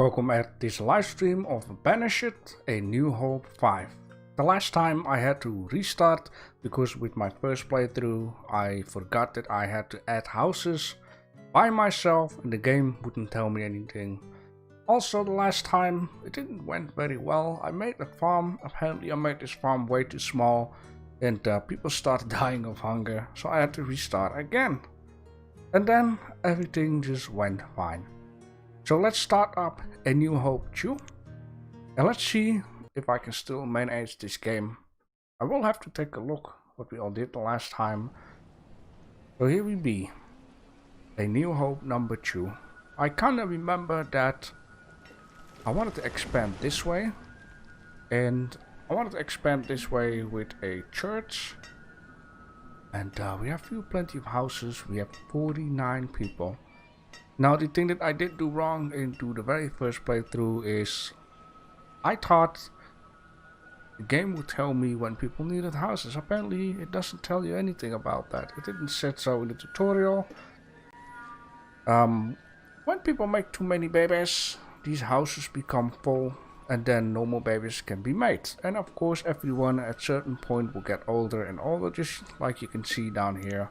Welcome at this live stream of Banished, A New Hope 5. The last time I had to restart because with my first playthrough I forgot that I had to add houses by myself and the game wouldn't tell me anything. Also the last time it didn't went very well. I made a farm, apparently I made this farm way too small and people started dying of hunger, so I had to restart again. And then everything just went fine. So let's start up A New Hope 2 and let's see if I can still manage this game. I will have to take a look what we all did the last time. So here we be, A New Hope number 2. I kinda remember that I wanted to expand this way, and I wanted to expand this way with a church, and we have plenty of houses. We have 49 people. Now the thing that I did do wrong into the very first playthrough is I thought the game would tell me when people needed houses. Apparently it doesn't tell you anything about that. It didn't say so in the tutorial. When people make too many babies, these houses become full and then no more babies can be made. And of course everyone at a certain point will get older and older, just like you can see down here.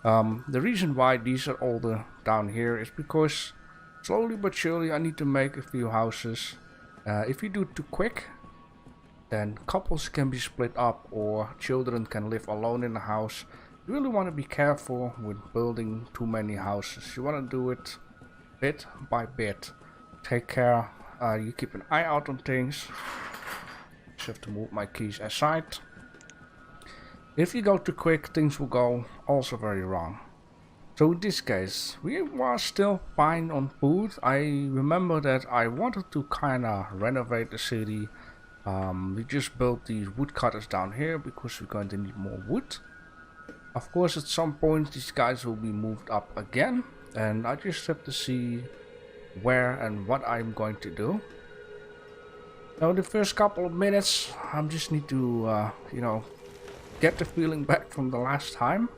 The reason why these are older down here is because slowly but surely I need to make a few houses. If you do it too quick, then couples can be split up or children can live alone in the house. You really want to be careful with building too many houses. You want to do it bit by bit. Take care, you keep an eye out on things. Just have to move my keys aside. If you go too quick, things will go also very wrong. So in this case, we were still fine on food. I remember that I wanted to kinda renovate the city. We just built these woodcutters down here because we're going to need more wood. Of course at some point these guys will be moved up again, and I just have to see where and what I'm going to do. Now the first couple of minutes I just need to get the feeling back from the last time.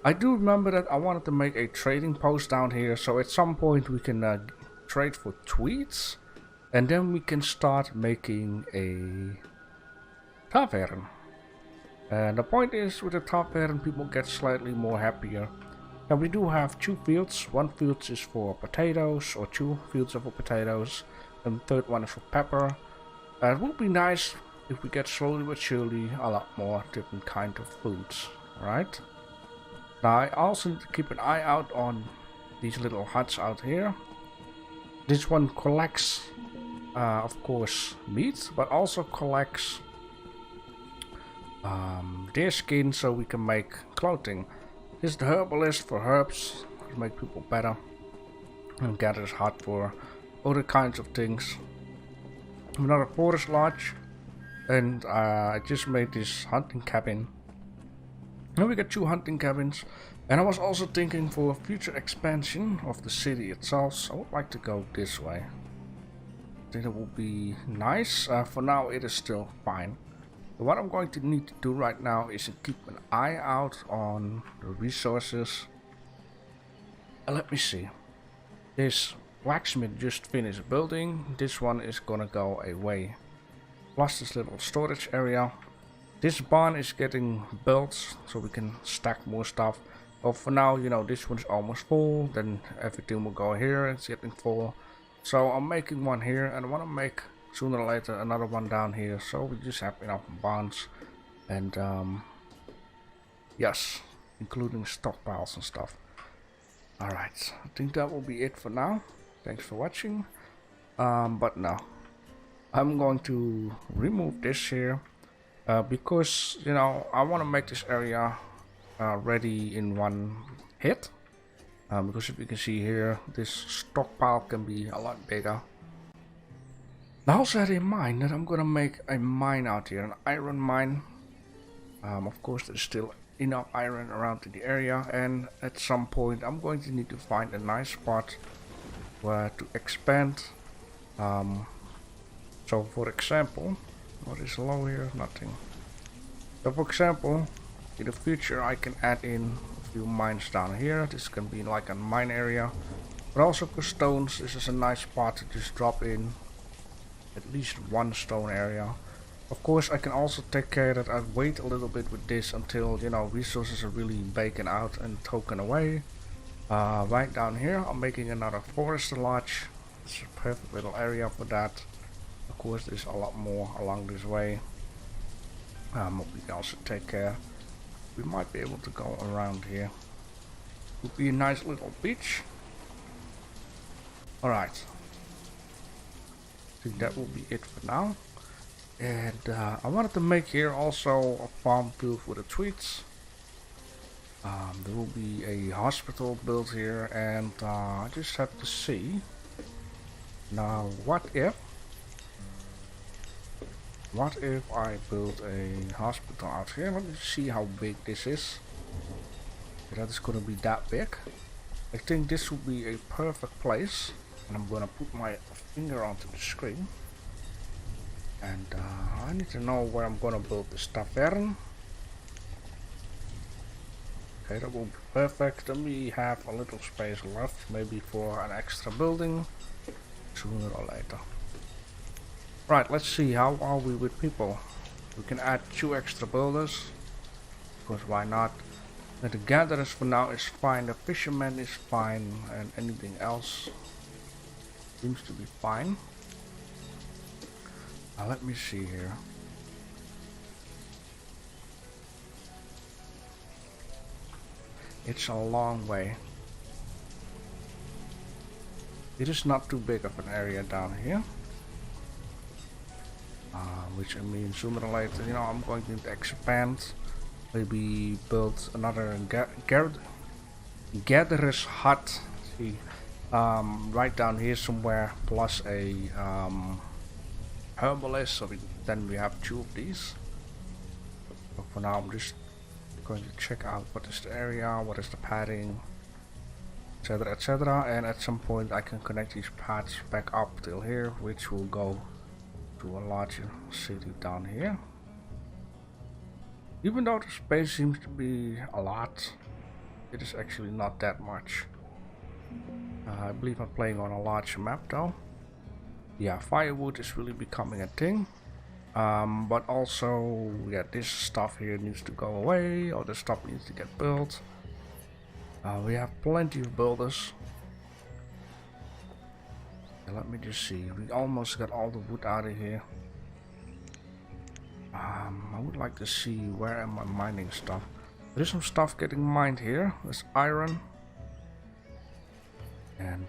I do remember that I wanted to make a trading post down here, so at some point we can trade for tweets, and then we can start making a tavern. And the point is, with a tavern people get slightly more happier. Now we do have two fields. One field is for potatoes, or two fields are for potatoes, and the third one is for pepper. It would be nice if we get slowly but surely a lot more different kind of foods, right? Now I also need to keep an eye out on these little huts out here. This one collects, of course, meat, but also collects deer skin so we can make clothing. This is the herbalist for herbs to make people better, and gather's hut for other kinds of things. Another forest lodge. And I just made this hunting cabin. Now we got two hunting cabins. And I was also thinking for future expansion of the city itself, so I would like to go this way. I think it will be nice. For now it is still fine. But what I'm going to need to do right now is to keep an eye out on the resources. Let me see. This blacksmith just finished building. This one is gonna go away. Plus this little storage area. This barn is getting built so we can stack more stuff. But for now, this one's almost full. Then everything will go here. It's getting full. So I'm making one here, and I want to make sooner or later another one down here. So we just have enough barns. And yes, including stockpiles and stuff. Alright, I think that will be it for now. Thanks for watching. But no. I'm going to remove this here because I want to make this area ready in one hit, because if you can see here, this stockpile can be a lot bigger. I also had in mind that I'm gonna make a mine out here, an iron mine. Of course there's still enough iron around in the area, and at some point I'm going to need to find a nice spot where to expand. So for example, what is low here? Nothing. So for example, in the future I can add in a few mines down here. This can be like a mine area. But also for stones, this is a nice spot to just drop in at least one stone area. Of course, I can also take care that I wait a little bit with this until, you know, resources are really baking out and taken away. Right down here, I'm making another forest lodge. It's a perfect little area for that. Of course, there's a lot more along this way. We can also take care. We might be able to go around here. Would be a nice little beach. Alright. I think that will be it for now. And I wanted to make here also a farm built with the tweets. There will be a hospital built here, and I just have to see. Now, what if I build a hospital out here? Let me see how big this is. That is gonna be that big. I think this will be a perfect place, and I'm gonna put my finger onto the screen. And I need to know where I'm gonna build this tavern. Okay, that will be perfect. Then we have a little space left, maybe for an extra building sooner or later. Right, let's see, how are we with people? We can add 2 extra builders, because why not? And the gatherers for now is fine, the fisherman is fine, and anything else seems to be fine. Now let me see here. It's a long way. It is not too big of an area down here. Which I mean sooner or later, you know, I'm going to expand. Maybe build another gatherer's hut. See, right down here somewhere, plus a herbalist. So then we have 2 of these. But for now, I'm just going to check out what is the area, what is the padding, etc, etc, and at some point I can connect these paths back up till here, which will go to a larger city down here. Even though the space seems to be a lot, it is actually not that much. I believe I'm playing on a large map though. Yeah, firewood is really becoming a thing. But also, yeah, this stuff here needs to go away, or the stuff needs to get built. We have plenty of builders. Yeah, let me just see, we almost got all the wood out of here. I would like to see where am I mining stuff. There is some stuff getting mined here. There's iron. And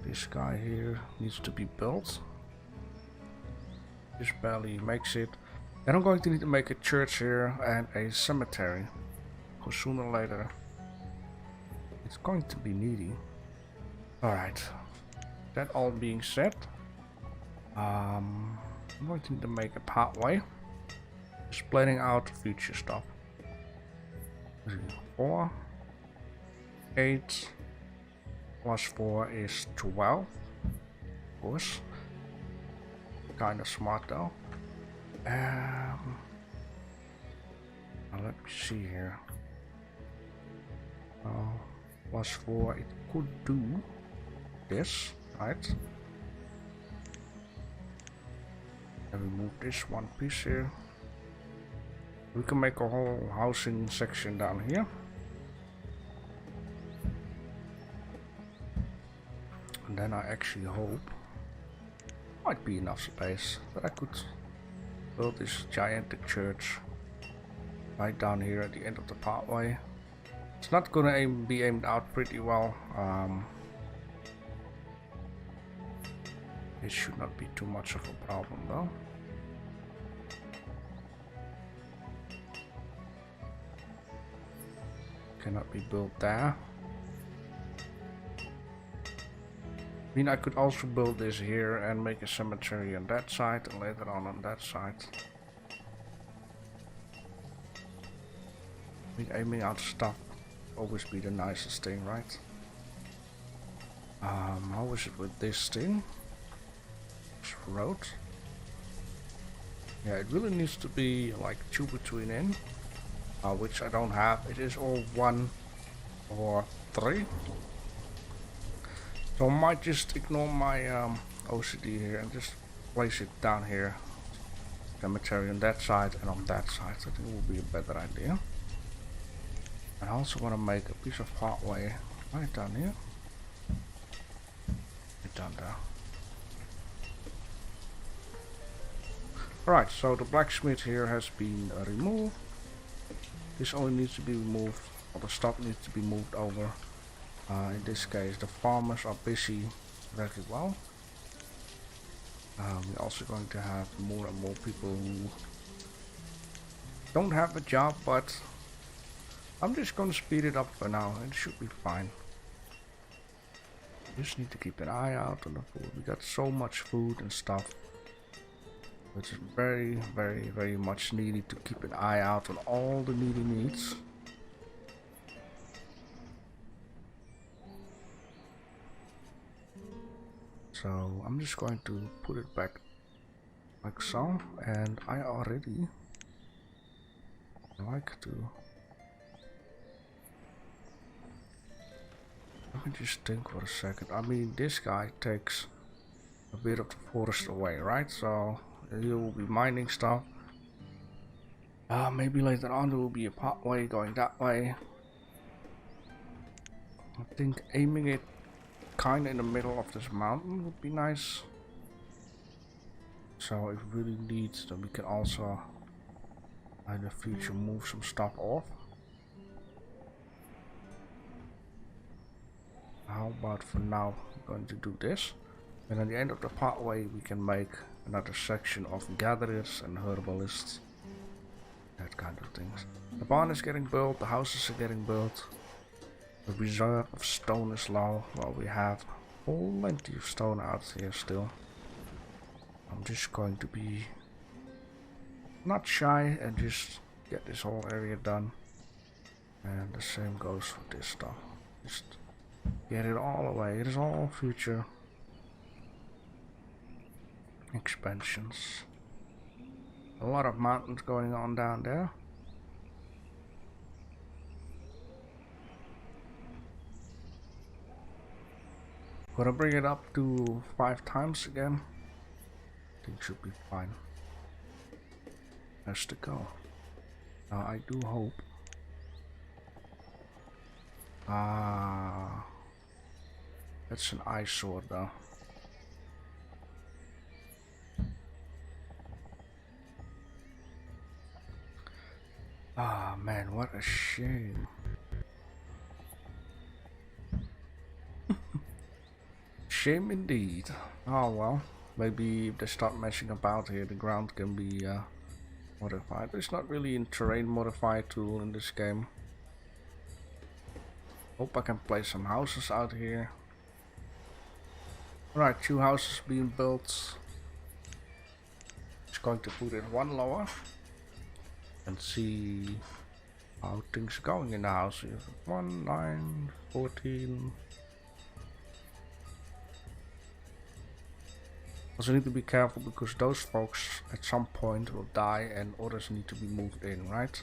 this guy here needs to be built. Just barely makes it. And I'm going to need to make a church here and a cemetery. Because sooner or later it's going to be needy. Alright. That all being said, I'm going to need to make a pathway. Just planning out future stuff. 4, 8 plus 4 is 12. Of course. Kind of smart though. Now let me see here. Plus 4, it could do this, right? And we move this one piece here. We can make a whole housing section down here. And then I actually hope might be enough space that I could build this gigantic church right down here at the end of the pathway. It's not gonna be aimed out pretty well. It should not be too much of a problem though. Cannot be built there. I mean, I could also build this here and make a cemetery on that side and later on that side. I mean, aiming out stuff always be the nicest thing, right? How is it with this thing? This road? Yeah, it really needs to be like 2 between in, which I don't have. It is all one or 3. So I might just ignore my OCD here and just place it down here. Cemetery on that side and on that side. So I think it will be a better idea. I also want to make a piece of pathway right down here. Right down there. Right, so the blacksmith here has been removed. This only needs to be removed, or the stuff needs to be moved over. In this case, the farmers are busy very well. We're also going to have more and more people who don't have a job, but I'm just going to speed it up for now. It should be fine. Just need to keep an eye out on the food. We got so much food and stuff. It's very, very, very much needed to keep an eye out on all the needy needs. So I'm just going to put it back like so, and I already like to. Let me just think for a second. I mean, this guy takes a bit of the forest away, right? So he will be mining stuff. Maybe later on there will be a pathway going that way. I think aiming it kind of in the middle of this mountain would be nice. So if we really need, then we can also in the future move some stuff off. How about for now we're going to do this, and at the end of the pathway we can make another section of gatherers and herbalists, that kind of things. The barn is getting built, the houses are getting built. The reserve of stone is low. Well, we have plenty of stone out here still. I'm just going to be not shy and just get this whole area done. And the same goes for this stuff. Just get it all away. It is all future expansions. A lot of mountains going on down there. Gonna bring it up to 5 times again. I think should be fine. Has to go. Now I do hope. That's an eyesore though. Ah man, what a shame. Shame indeed. Oh well, maybe if they start messing about here, the ground can be modified. There's not really a terrain modifier tool in this game. Hope I can place some houses out here. Alright, 2 houses being built. Just going to put it one lower and see how things are going in the house here. 1, 9, 14. Also need to be careful because those folks at some point will die and others need to be moved in, right?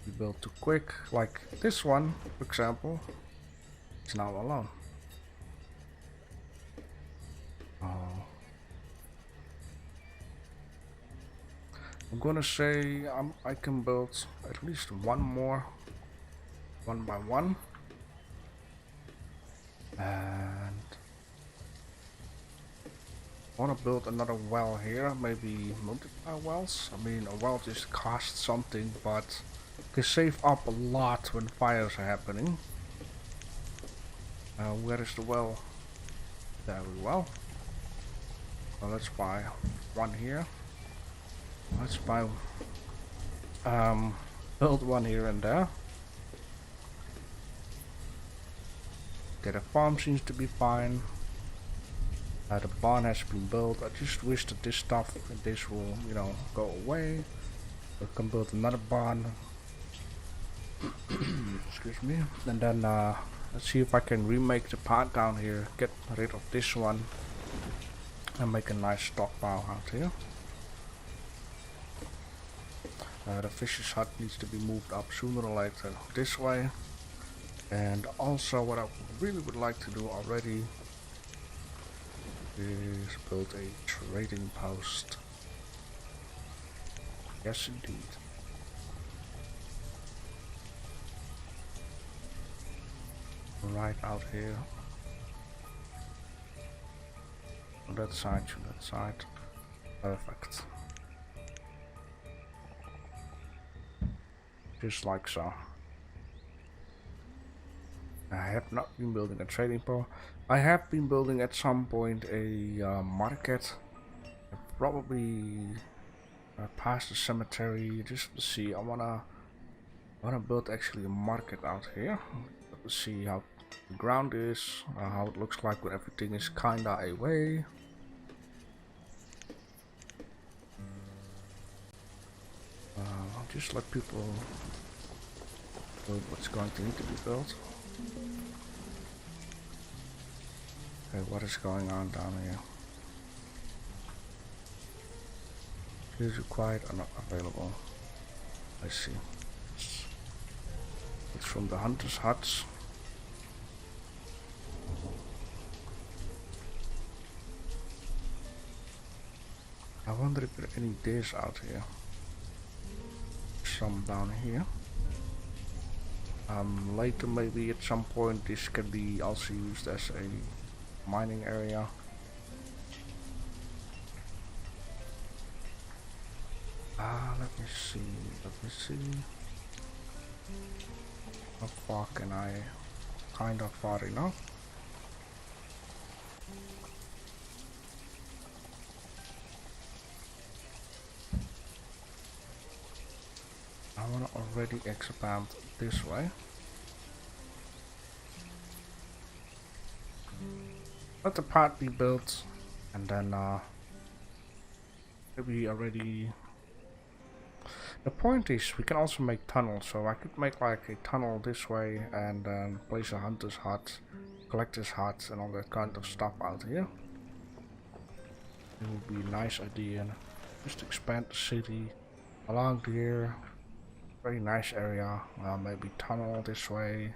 If you build too quick, like this one, for example, it's now alone. Oh. I'm gonna say I can build at least one more, 1 by 1. And I want to build another well here, maybe multiple wells. I mean, a well just costs something, but can save up a lot when fires are happening. Where is the well? There we go. Well, let's buy 1 here. Let's buy build 1 here and there. Okay, the farm seems to be fine. The barn has been built. I just wish that this stuff and this will, you know, go away. We can build another barn. Excuse me. And then let's see if I can remake the part down here. Get rid of this one and make a nice stockpile out here. The fisher's hut needs to be moved up sooner or later this way. And also what I really would like to do already is build a trading post. Yes, indeed. Right out here. On that side, to that side. Perfect. Just like so. I have not been building a trading post. I have been building at some point a market. Probably past the cemetery. Just to see. I wanna build actually a market out here. To see how the ground is, how it looks like when everything is kinda away. Just let people build what's going to need to be built. Okay, what is going on down here? Is required or not available? I see. It's from the hunters' huts. I wonder if there are any deers out here. Some down here. Later maybe at some point this can be also used as a mining area. Let me see. How far can I? Kind of far enough. I want to already expand this way. Let the part be built, and then maybe already. The point is, we can also make tunnels, so I could make like a tunnel this way and then place a hunter's hut, collector's hut, and all that kind of stuff out here. It would be a nice idea. Just expand the city along here. Very nice area. Maybe tunnel this way,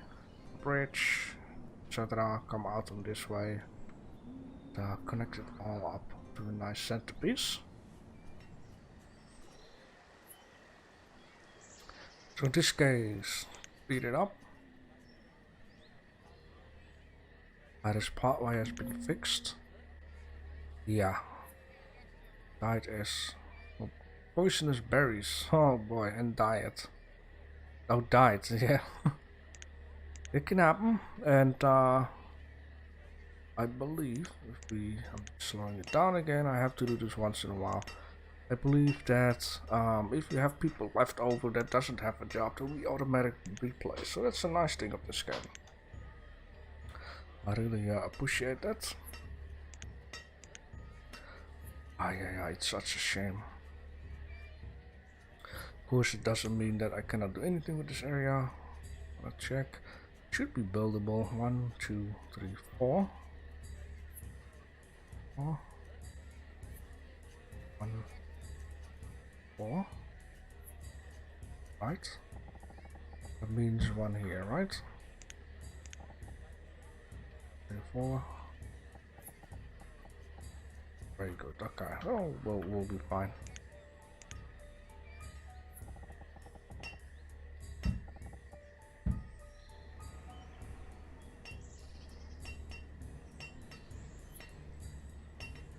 bridge, etc. Come out on this way. Connect it all up to a nice centerpiece. So in this case, speed it up. This pathway has been fixed. Yeah. Diet is poisonous berries. Oh boy, and diet. Oh, diet, yeah. It can happen, and I believe if I'm slowing it down again, I have to do this once in a while. I believe that if you have people left over that doesn't have a job, they'll be automatically replaced. So that's a nice thing of this game. I really appreciate that. Yeah, it's such a shame. Of course, it doesn't mean that I cannot do anything with this area. Let's check. It should be buildable. 1, 2, 3, 4. 4. 1, 4. Right. That means one here, right? 3, 4. Very good. Okay. Oh, well, we'll be fine.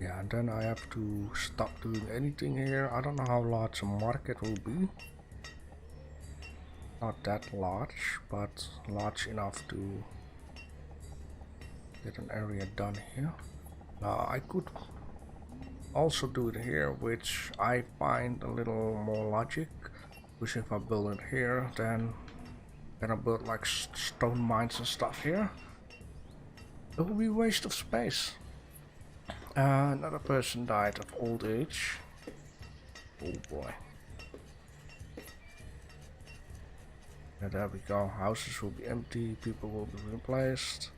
Yeah, and then I have to stop doing anything here. I don't know how large a market will be. Not that large, but large enough to get an area done here. I could also do it here, which I find a little more logic. Because if I build it here, then I build like stone mines and stuff here. It will be a waste of space. Another person died of old age. Oh boy. Yeah, there we go. Houses will be empty, people will be replaced.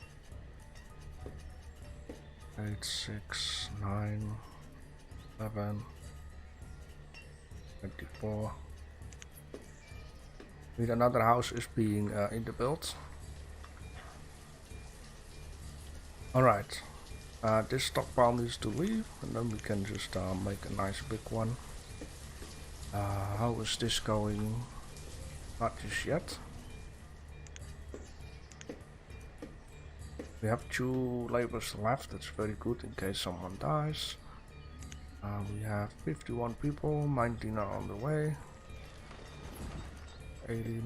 8, 6, 9, 11, 24. Need another house is being in the build. Alright, this stockpile needs to leave, and then we can just make a nice big one. How is this going? Not just yet. We have 2 labors left, that's very good in case someone dies. We have 51 people, 19 are on the way. 18.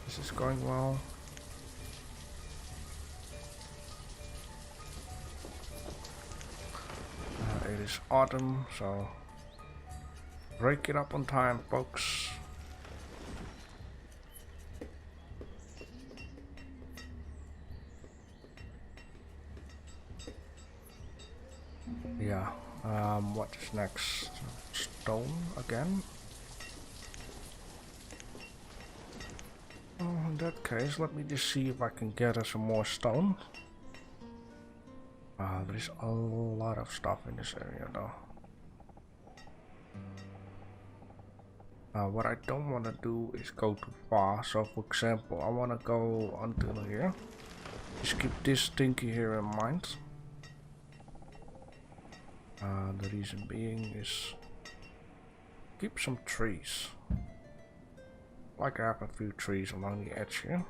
This is going well. It is autumn, so break it up on time, folks. Yeah, what is next? Stone again? In that case, let me just see if I can gather some more stone. There's a lot of stuff in this area though. What I don't want to do is go too far. So for example, I want to go until here. Just keep this stinky here in mind. The reason being is keep some trees. Like I have a few trees along the edge here.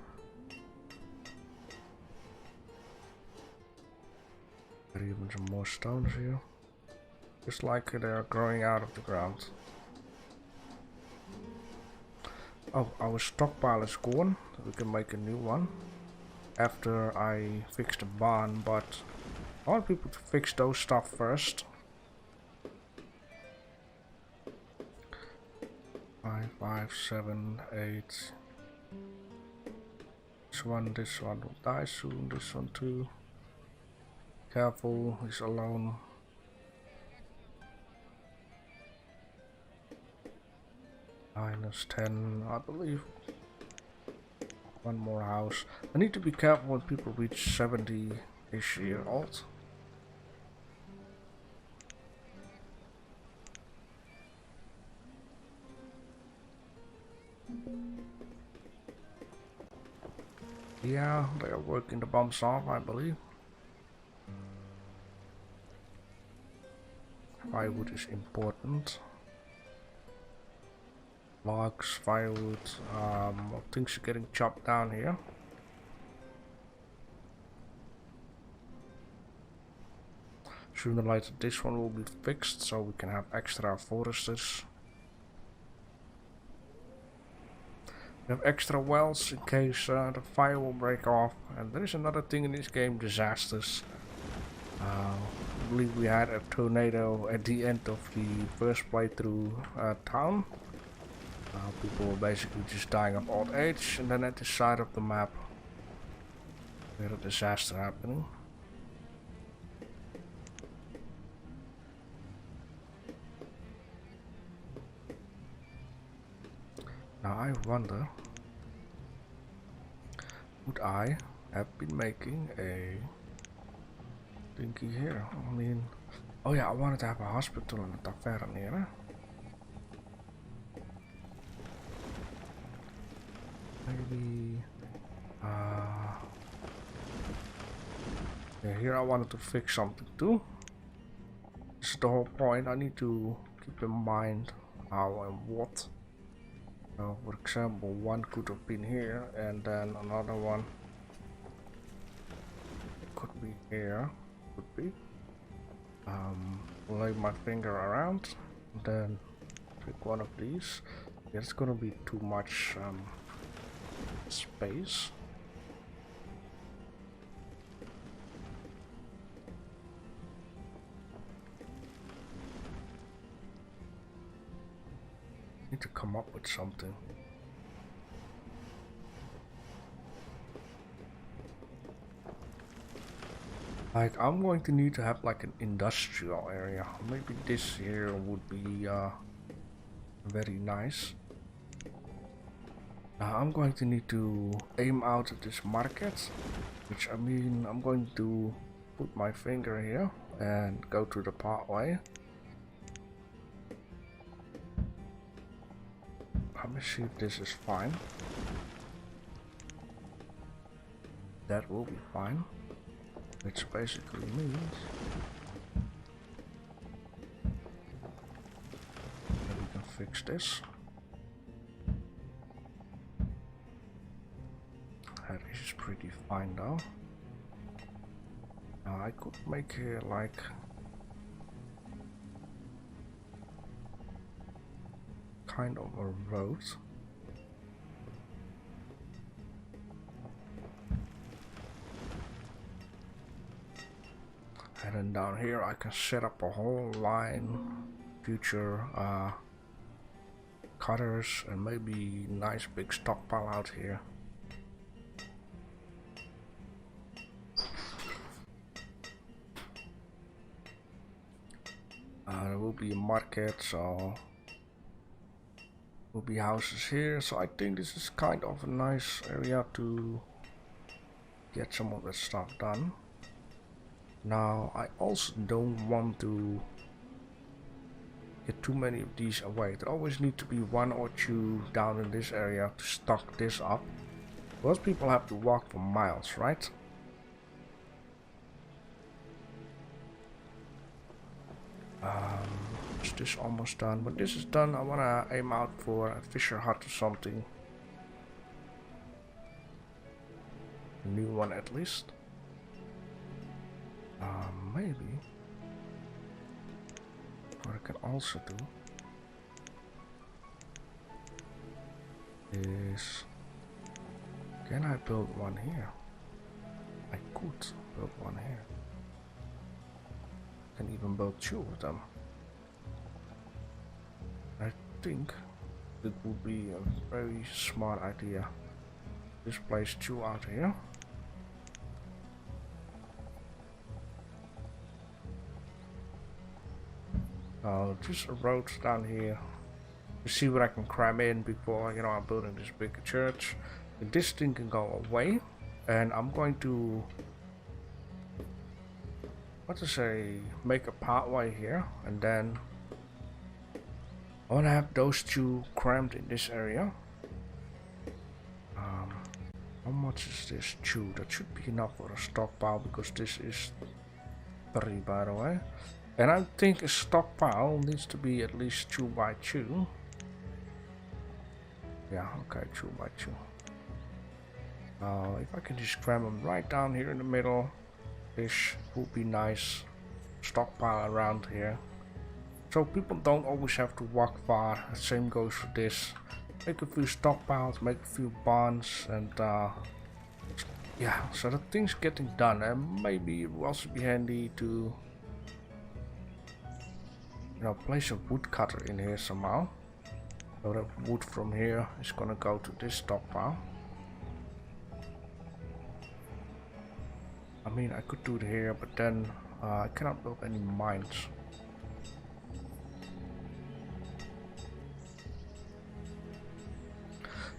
Got even some more stones here. Just like they're growing out of the ground. Oh, our stockpile is gone. So we can make a new one. After I fix the barn, but I want people to fix those stuff first. 5, 5, 7, 8. This one will die soon. This one too. Careful, he's alone. -10, I believe. One more house. I need to be careful when people reach 70-ish year old. Yeah, they are working the bombs off, I believe. Firewood is important. Logs, firewood, things are getting chopped down here. Sooner or later this one will be fixed so we can have extra foresters. We have extra wells in case the fire will break off. And there is another thing in this game, disasters. I believe we had a tornado at the end of the first playthrough town. People were basically just dying of old age, and then at the side of the map we had a disaster happening. Now I wonder, would I have been making a thingy here? I mean, oh yeah, I wanted to have a hospital in the tavern here. Maybe, yeah, here I wanted to fix something too. This is the whole point. I need to keep in mind how and what. For example, one could have been here, and then another one could be here. Could be. Lay my finger around, and then pick one of these. Yeah, it's gonna be too much space. Need to come up with something. Like, I'm going to need to have like an industrial area. Maybe this here would be very nice. I'm going to need to aim out at this market, which I mean, I'm going to put my finger here and go to the pathway. Let me see if this is fine. That will be fine. Which basically means that we can fix this. That is pretty fine though. Now I could make here like kind of a road. And then down here I can set up a whole line, future cutters, and maybe nice big stockpile out here. There will be a market, so will be houses here. So I think this is kind of a nice area to get some of that stuff done. Now I also don't want to get too many of these away. There always need to be one or two down in this area to stock this up. Most people have to walk for miles, right? Is this almost done? When this is done, I want to aim out for a fisher hut or something. A new one at least. Maybe. What I can also do is, can I build one here? I could build one here. I can even build two of them. I think it would be a very smart idea. Just place two out here. Just a road down here to see what I can cram in before, you know, I'm building this bigger church. And this thing can go away, and I'm going to, what to say, make a pathway here, and then I want to have those two crammed in this area. How much is this? 2. That should be enough for a stockpile, because this is 3, by the way. And I think a stockpile needs to be at least 2 by 2. Yeah, okay, 2 by 2. If I can just cram them right down here in the middle, this would be nice. Stockpile around here. So people don't always have to walk far. The same goes for this. Make a few stockpiles, make a few barns, and yeah, so the thing's getting done. And maybe it will also be handy to, you know, place a woodcutter in here somehow. So that wood from here is gonna go to this stockpile. I mean, I could do it here, but then I cannot build any mines.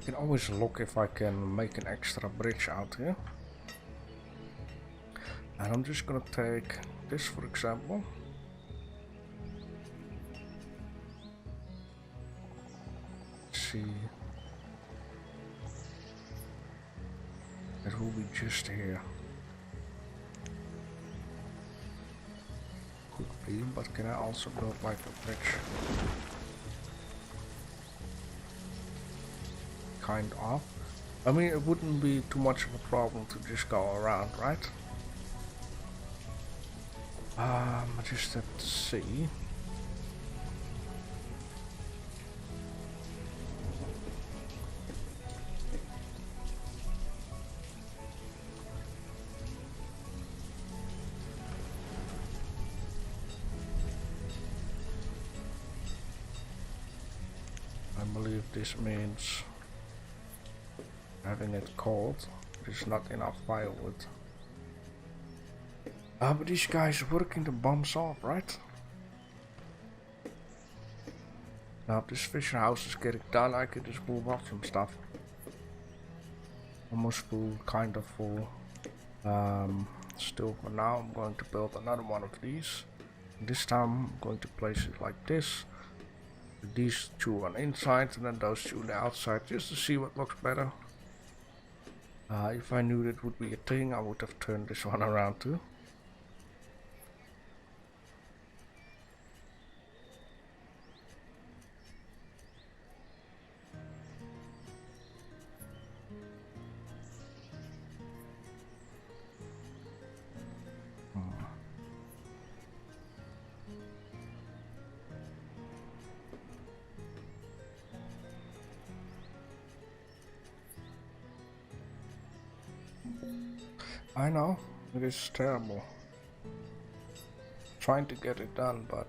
I can always look if I can make an extra bridge out here. And I'm just gonna take this, for example. See, it will be just here. Could be, but can I also build like a bridge? Kind of. I mean, it wouldn't be too much of a problem to just go around, right? I just have to see. I believe this means having it cold. There's not enough firewood. But these guys are working the bombs off, right? Now if this fisher house is getting done, I can just move off some stuff. Almost full, kind of full. Still for now I'm going to build another one of these. This time I'm going to place it like this. These two on the inside and then those two on the outside, just to see what looks better. If I knew that would be a thing, I would have turned this one around too. I know, it is terrible trying to get it done, but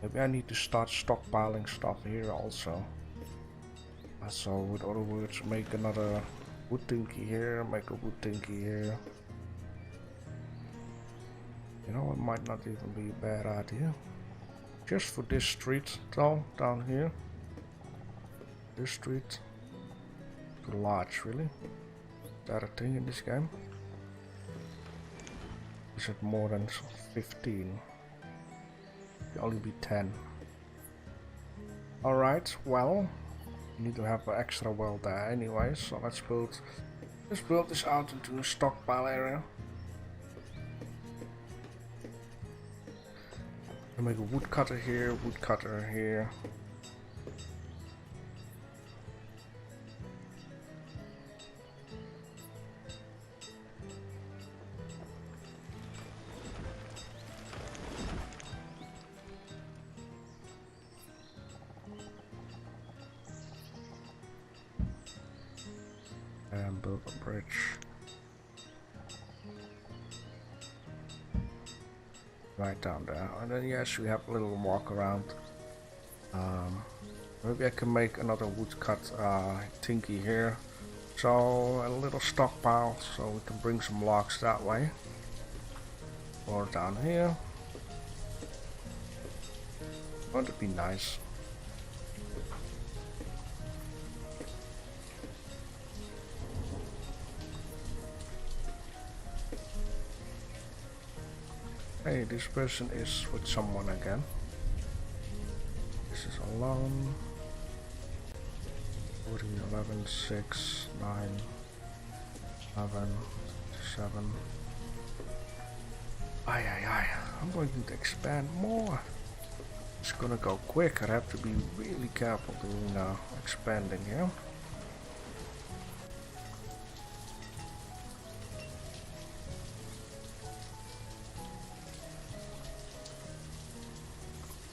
maybe I need to start stockpiling stuff here also. So with other words, make another wood tinky here, make a wood tinky here. You know, it might not even be a bad idea. Just for this street though, down here. This street. Too large, really. Is that a thing in this game? Is it more than 15? It only be 10. Alright, well, you need to have an extra well there anyway, so let's build this out into a stockpile area. I'll make a woodcutter here, woodcutter here. And build a bridge. Right down there. And then yes, we have a little walk around. Maybe I can make another woodcut tinky here. So a little stockpile so we can bring some logs that way. Or down here. Wouldn't it be nice? Hey, this person is with someone again. This is alone. 40, 11, 6, 9, 11, 7. Aye. I'm going to expand more. It's gonna go quick. I have to be really careful doing expanding here.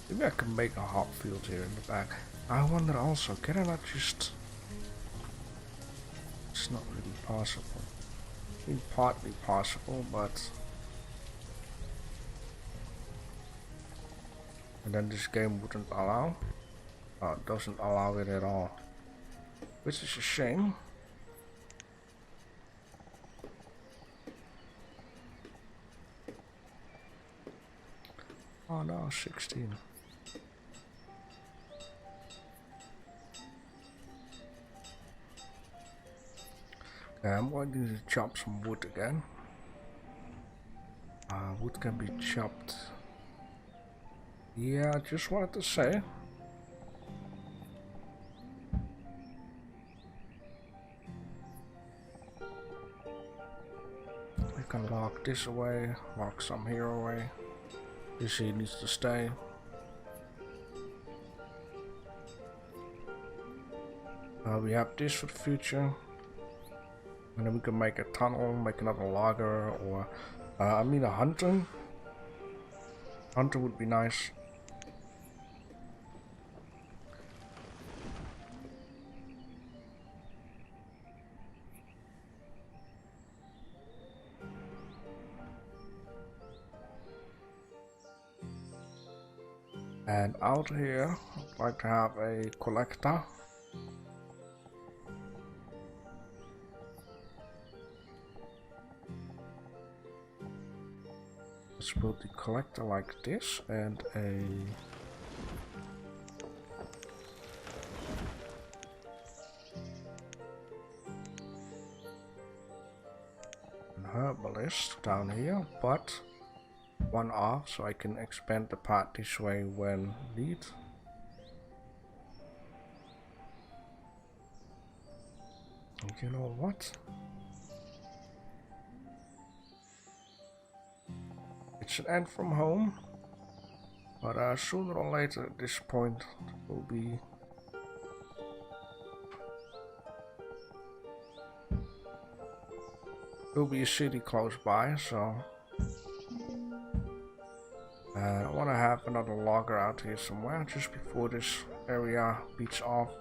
Maybe I can make a hop field here in the back. I wonder also, can I not just... It's not really possible. I mean, partly possible, but... And then this game wouldn't allow. It doesn't allow it at all. Which is a shame. Oh no, 16. I'm going to chop some wood again. Wood can be chopped. Yeah, I just wanted to say. We can lock this away, lock some here away. This here needs to stay. We have this for the future. And then we can make a tunnel, make another logger, or I mean a hunter. Hunter would be nice. And out here, I'd like to have a collector. Let's build the collector like this, and an herbalist down here, but one off so I can expand the path this way when need. And you know what? It should end from home, but sooner or later at this point will be a city close by, so I want to have another logger out here somewhere just before this area beats off.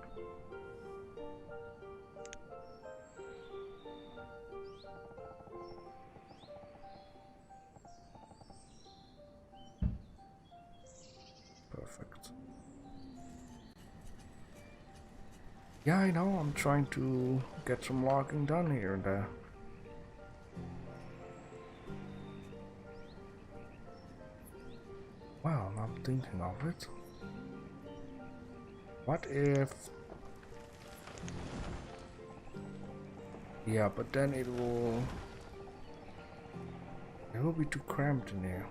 Perfect. Yeah, I know, I'm trying to get some logging done here and there. Wow, now I'm thinking of it. What if... Yeah, but then it will be too cramped in here.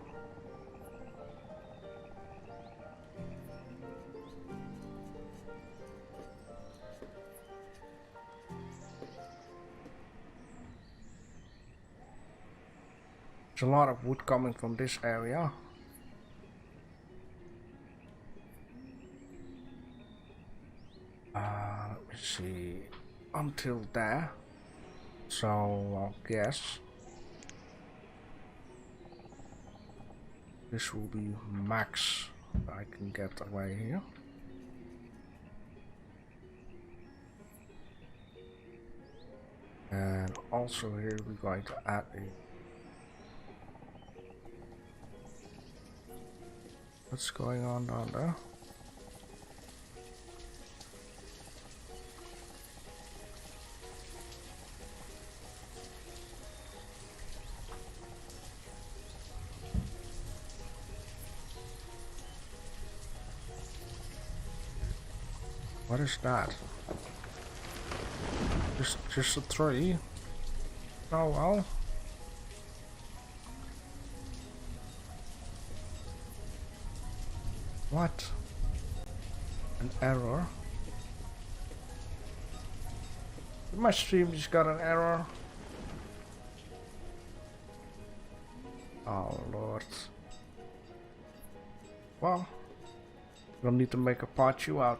There's a lot of wood coming from this area. Let me see, until there, so I'll guess this will be max I can get away here. And also here we're going to add a... What's going on down there? What is that? Just a tree? Oh well. What? An error? My stream just got an error. Oh lord. Well, we'll need to make a part 2 out here.